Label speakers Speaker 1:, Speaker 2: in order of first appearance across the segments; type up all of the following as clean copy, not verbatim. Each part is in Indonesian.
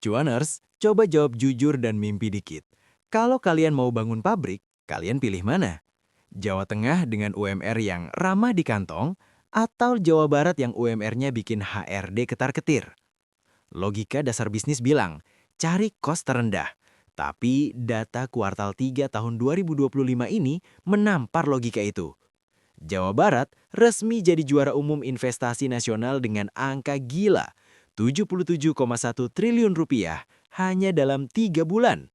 Speaker 1: Cuaners, coba jawab jujur dan mimpi dikit. Kalau kalian mau bangun pabrik, kalian pilih mana? Jawa Tengah dengan UMR yang ramah di kantong, atau Jawa Barat yang UMR-nya bikin HRD ketar-ketir? Logika dasar bisnis bilang, cari kos terendah. Tapi data kuartal 3 tahun 2025 ini menampar logika itu. Jawa Barat resmi jadi juara umum investasi nasional dengan angka gila, 77,1 triliun rupiah hanya dalam 3 bulan.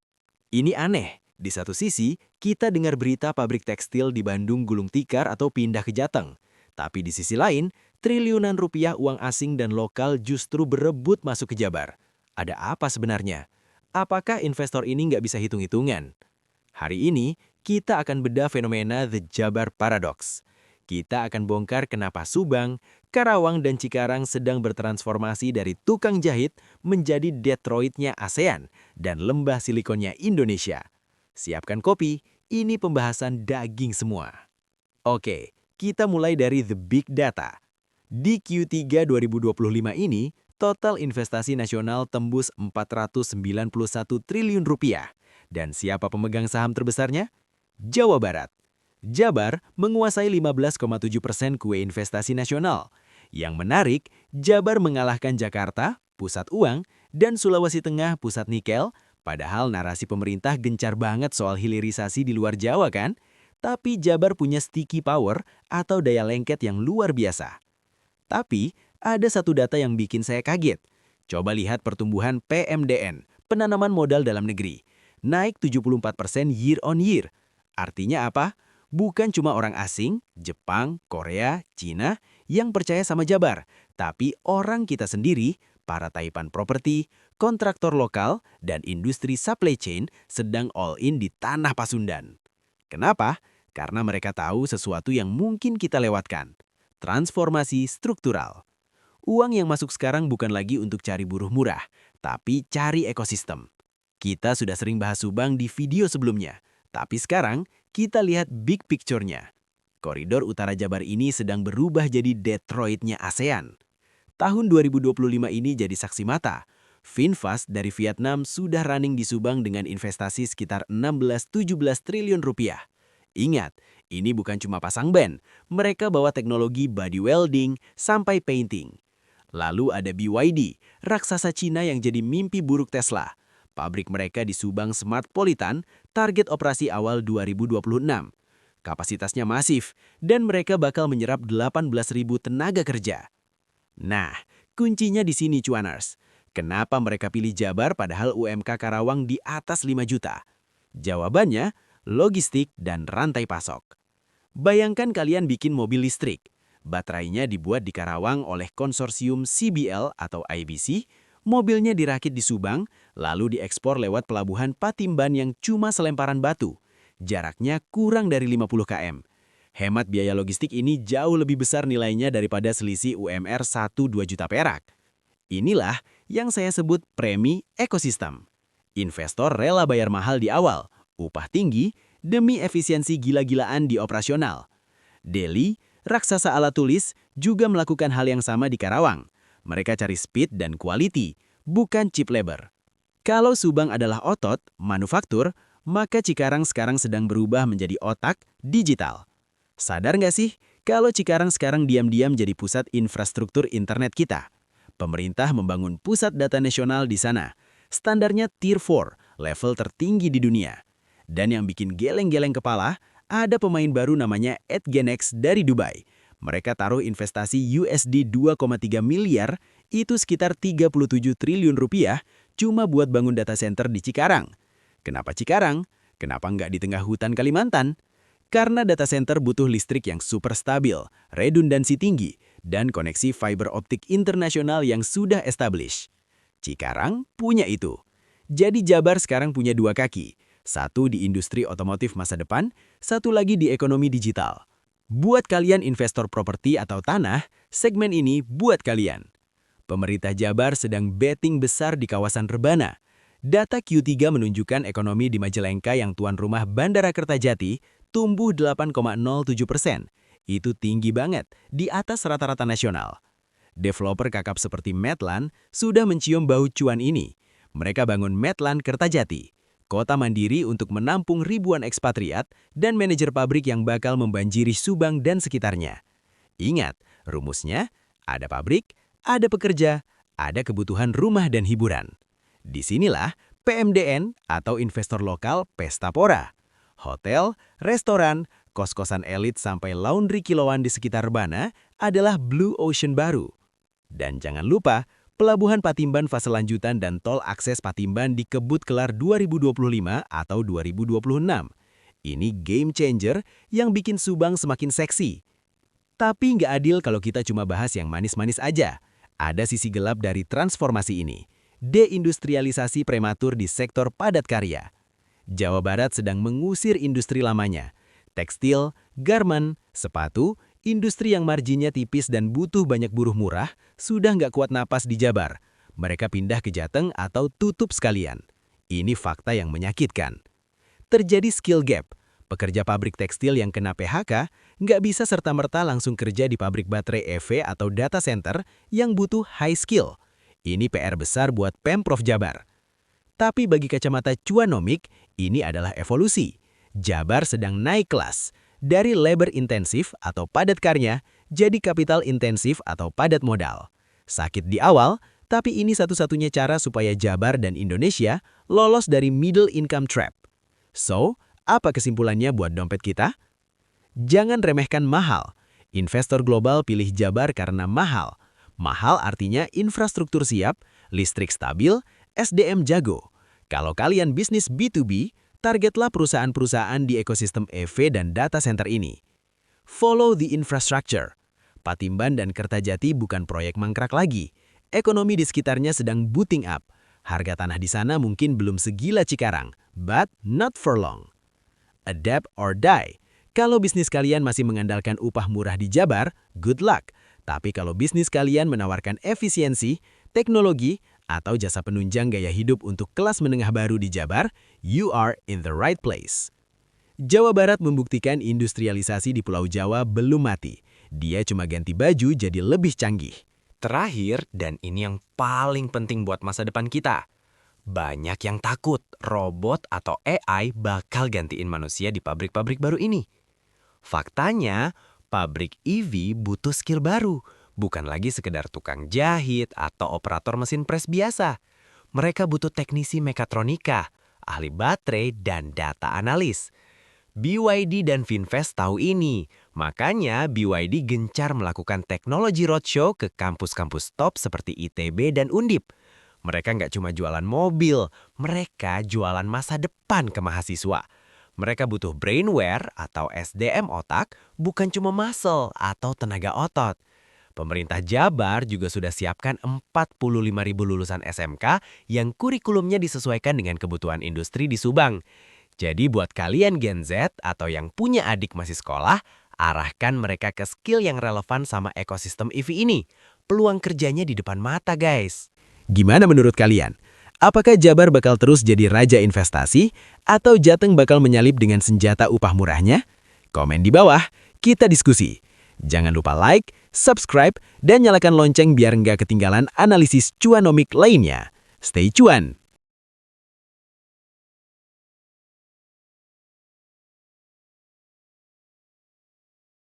Speaker 1: Ini aneh. Di satu sisi, kita dengar berita pabrik tekstil di Bandung gulung tikar atau pindah ke Jateng. Tapi di sisi lain, triliunan rupiah uang asing dan lokal justru berebut masuk ke Jabar. Ada apa sebenarnya? Apakah investor ini nggak bisa hitung-hitungan? Hari ini, kita akan bedah fenomena The Jabar Paradox. Kita akan bongkar kenapa Subang, Karawang, dan Cikarang sedang bertransformasi dari tukang jahit menjadi Detroit-nya ASEAN dan lembah silikonnya Indonesia. Siapkan kopi, ini pembahasan daging semua. Oke, kita mulai dari the big data. Di Q3 2025 ini, total investasi nasional tembus 491 triliun rupiah. Dan siapa pemegang saham terbesarnya? Jawa Barat. Jabar menguasai 15,7% kue investasi nasional. Yang menarik, Jabar mengalahkan Jakarta, pusat uang, dan Sulawesi Tengah, pusat nikel, padahal narasi pemerintah gencar banget soal hilirisasi di luar Jawa kan? Tapi Jabar punya sticky power atau daya lengket yang luar biasa. Tapi, ada satu data yang bikin saya kaget. Coba lihat pertumbuhan PMDN, penanaman modal dalam negeri. Naik 74% year on year. Artinya apa? Bukan cuma orang asing, Jepang, Korea, Cina yang percaya sama Jabar, tapi orang kita sendiri, para taipan properti, kontraktor lokal, dan industri supply chain sedang all in di tanah Pasundan. Kenapa? Karena mereka tahu sesuatu yang mungkin kita lewatkan. Transformasi struktural. Uang yang masuk sekarang bukan lagi untuk cari buruh murah, tapi cari ekosistem. Kita sudah sering bahas Subang di video sebelumnya, tapi sekarang kita lihat big picture-nya. Koridor Utara Jabar ini sedang berubah jadi Detroit-nya ASEAN. Tahun 2025 ini jadi saksi mata. Finfast dari Vietnam sudah running di Subang dengan investasi sekitar 16-17 triliun rupiah. Ingat, ini bukan cuma pasang ban, mereka bawa teknologi body welding sampai painting. Lalu ada BYD, raksasa Cina yang jadi mimpi buruk Tesla. Pabrik mereka di Subang Smartpolitan, target operasi awal 2026. Kapasitasnya masif, dan mereka bakal menyerap 18.000 tenaga kerja. Nah, kuncinya di sini cuaners. Kenapa mereka pilih Jabar padahal UMK Karawang di atas 5 juta? Jawabannya, logistik dan rantai pasok. Bayangkan kalian bikin mobil listrik. Baterainya dibuat di Karawang oleh konsorsium CBL atau IBC, mobilnya dirakit di Subang, lalu diekspor lewat pelabuhan Patimban yang cuma selemparan batu. Jaraknya kurang dari 50 km. Hemat biaya logistik ini jauh lebih besar nilainya daripada selisih UMR 1-2 juta perak. Inilah yang saya sebut premi ekosistem. Investor rela bayar mahal di awal, upah tinggi, demi efisiensi gila-gilaan di operasional. Deli, raksasa alat tulis, juga melakukan hal yang sama di Karawang. Mereka cari speed dan quality, bukan cheap labor. Kalau Subang adalah otot, manufaktur, maka Cikarang sekarang sedang berubah menjadi otak digital. Sadar nggak sih, kalau Cikarang sekarang diam-diam jadi pusat infrastruktur internet kita? Pemerintah membangun pusat data nasional di sana. Standarnya Tier 4, level tertinggi di dunia. Dan yang bikin geleng-geleng kepala, ada pemain baru namanya AdGenex dari Dubai. Mereka taruh investasi USD 2,3 miliar, itu sekitar 37 triliun rupiah, cuma buat bangun data center di Cikarang. Kenapa Cikarang? Kenapa nggak di tengah hutan Kalimantan? Karena data center butuh listrik yang super stabil, redundansi tinggi, dan koneksi fiber optik internasional yang sudah established. Cikarang punya itu. Jadi Jabar sekarang punya dua kaki. Satu di industri otomotif masa depan, satu lagi di ekonomi digital. Buat kalian investor properti atau tanah, segmen ini buat kalian. Pemerintah Jabar sedang betting besar di kawasan Rebana. Data Q3 menunjukkan ekonomi di Majalengka yang tuan rumah Bandara Kertajati tumbuh 8,07%. Itu tinggi banget, di atas rata-rata nasional. Developer kakap seperti Medlan sudah mencium bau cuan ini. Mereka bangun Medland Kertajati, kota mandiri untuk menampung ribuan ekspatriat dan manajer pabrik yang bakal membanjiri Subang dan sekitarnya. Ingat, rumusnya ada pabrik, ada pekerja, ada kebutuhan rumah dan hiburan. Disinilah PMDN atau investor lokal pesta pora. Hotel, restoran, kos-kosan elit sampai laundry kiloan di sekitar Rebana adalah Blue Ocean baru. Dan jangan lupa, Pelabuhan Patimban fase lanjutan dan tol akses Patimban di Kebut Kelar 2025 atau 2026. Ini game changer yang bikin Subang semakin seksi. Tapi nggak adil kalau kita cuma bahas yang manis-manis aja. Ada sisi gelap dari transformasi ini. Deindustrialisasi prematur di sektor padat karya. Jawa Barat sedang mengusir industri lamanya. Tekstil, garmen, sepatu, industri yang marginnya tipis dan butuh banyak buruh murah, sudah nggak kuat napas di Jabar. Mereka pindah ke Jateng atau tutup sekalian. Ini fakta yang menyakitkan. Terjadi skill gap. Pekerja pabrik tekstil yang kena PHK nggak bisa serta-merta langsung kerja di pabrik baterai EV atau data center yang butuh high skill. Ini PR besar buat Pemprov Jabar. Tapi bagi kacamata cuanomik, ini adalah evolusi. Jabar sedang naik kelas. Dari labor intensif atau padat karya, jadi kapital intensif atau padat modal. Sakit di awal, tapi ini satu-satunya cara supaya Jabar dan Indonesia lolos dari middle income trap. So, apa kesimpulannya buat dompet kita? Jangan remehkan mahal. Investor global pilih Jabar karena mahal. Mahal artinya infrastruktur siap, listrik stabil, SDM jago. Kalau kalian bisnis B2B, targetlah perusahaan-perusahaan di ekosistem EV dan data center ini. Follow the infrastructure. Patimban dan Kertajati bukan proyek mangkrak lagi. Ekonomi di sekitarnya sedang booting up. Harga tanah di sana mungkin belum segila Cikarang, but not for long. Adapt or die. Kalau bisnis kalian masih mengandalkan upah murah di Jabar, good luck. Tapi kalau bisnis kalian menawarkan efisiensi, teknologi, atau jasa penunjang gaya hidup untuk kelas menengah baru di Jabar, you are in the right place. Jawa Barat membuktikan industrialisasi di Pulau Jawa belum mati. Dia cuma ganti baju jadi lebih canggih.
Speaker 2: Terakhir, dan ini yang paling penting buat masa depan kita. Banyak yang takut robot atau AI bakal gantiin manusia di pabrik-pabrik baru ini. Faktanya, pabrik EV butuh skill baru, bukan lagi sekedar tukang jahit atau operator mesin pres biasa. Mereka butuh teknisi mekatronika, ahli baterai, dan data analis. BYD dan Finvest tahu ini, makanya BYD gencar melakukan teknologi roadshow ke kampus-kampus top seperti ITB dan Undip. Mereka nggak cuma jualan mobil, mereka jualan masa depan ke mahasiswa. Mereka butuh brainware atau SDM otak, bukan cuma muscle atau tenaga otot. Pemerintah Jabar juga sudah siapkan 45.000 lulusan SMK yang kurikulumnya disesuaikan dengan kebutuhan industri di Subang. Jadi buat kalian Gen Z atau yang punya adik masih sekolah, arahkan mereka ke skill yang relevan sama ekosistem EV ini. Peluang kerjanya di depan mata, guys.
Speaker 1: Gimana menurut kalian? Apakah Jabar bakal terus jadi raja investasi atau Jateng bakal menyalip dengan senjata upah murahnya? Komen di bawah, kita diskusi. Jangan lupa like, subscribe, dan nyalakan lonceng biar nggak ketinggalan analisis cuanomik lainnya. Stay cuan!